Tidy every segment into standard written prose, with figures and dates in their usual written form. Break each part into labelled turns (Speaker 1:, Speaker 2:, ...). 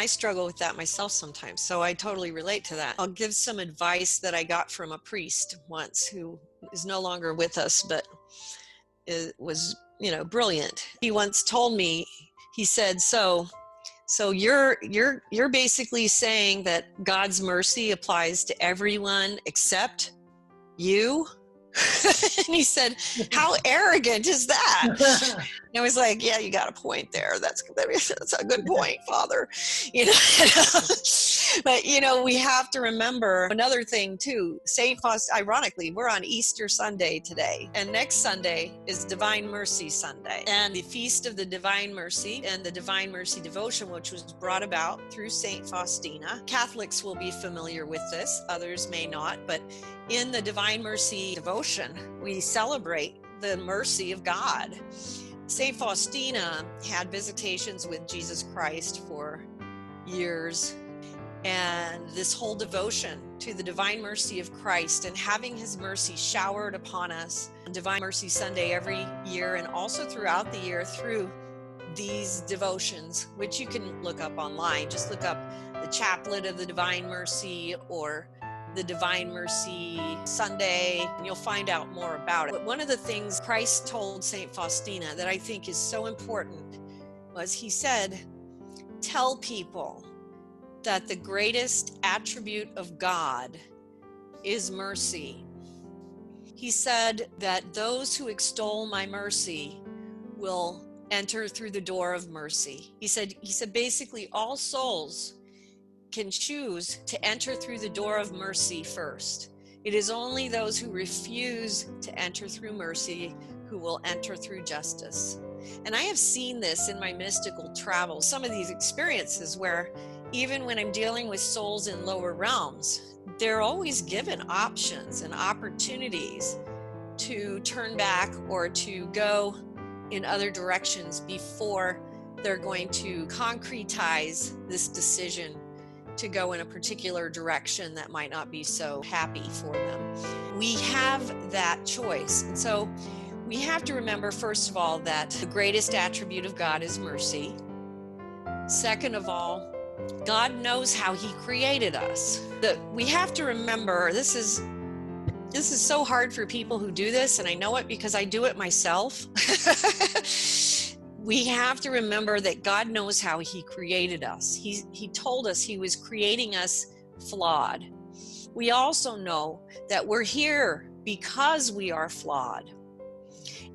Speaker 1: I struggle with that myself sometimes. So I totally relate to that. I'll give some advice that I got from a priest once who is no longer with us, but was, brilliant. He once told me, he said, so you're basically saying that God's mercy applies to everyone except you? And he said, how arrogant is that? And I was like, yeah, you got a point there. That's a good point, Father. But we have to remember another thing too. St. Faustina, ironically, we're on Easter Sunday today, and next Sunday is Divine Mercy Sunday, and the Feast of the Divine Mercy and the Divine Mercy Devotion, which was brought about through St. Faustina. Catholics will be familiar with this, others may not, but in the Divine Mercy Devotion, we celebrate the mercy of God. St. Faustina had visitations with Jesus Christ for years, and this whole devotion to the divine mercy of Christ and having his mercy showered upon us on Divine Mercy Sunday every year, and also throughout the year through these devotions, which you can look up online. Just look up the Chaplet of the Divine Mercy or the Divine Mercy Sunday, and you'll find out more about it. But one of the things Christ told St. Faustina that I think is so important was, he said, tell people that the greatest attribute of God is mercy. He said that those who extol my mercy will enter through the door of mercy. He said basically all souls can choose to enter through the door of mercy first. It is only those who refuse to enter through mercy who will enter through justice. And I have seen this in my mystical travels, some of these experiences where even when I'm dealing with souls in lower realms, they're always given options and opportunities to turn back or to go in other directions before they're going to concretize this decision to go in a particular direction that might not be so happy for them. We have that choice. And so we have to remember, first of all, that the greatest attribute of God is mercy. Second of all, God knows how he created us. We have to remember, this is so hard for people who do this, and I know it because I do it myself. We have to remember that God knows how he created us. He told us he was creating us flawed. We also know that we're here because we are flawed.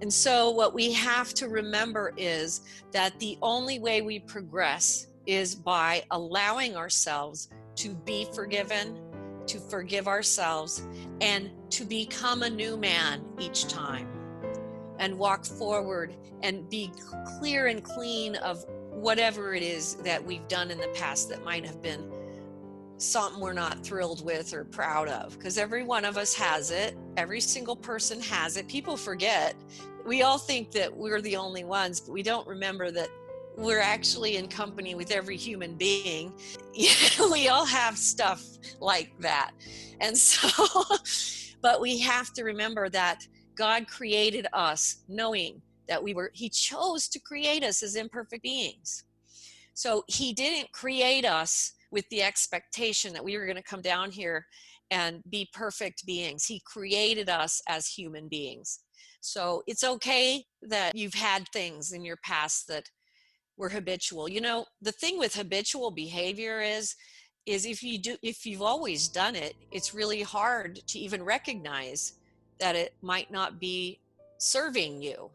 Speaker 1: And so what we have to remember is that the only way we progress is by allowing ourselves to be forgiven, to forgive ourselves, and to become a new man each time, and walk forward and be clear and clean of whatever it is that we've done in the past that might have been something we're not thrilled with or proud of. Because every one of us has it. Every single person has it. People forget. We all think that we're the only ones, but we don't remember that we're actually in company with every human being. We all have stuff like that. And so, but we have to remember that God created us knowing that he chose to create us as imperfect beings. So he didn't create us with the expectation that we were going to come down here and be perfect beings. He created us as human beings. So it's okay that you've had things in your past that were habitual. The thing with habitual behavior is if you've always done it, it's really hard to even recognize that it might not be serving you.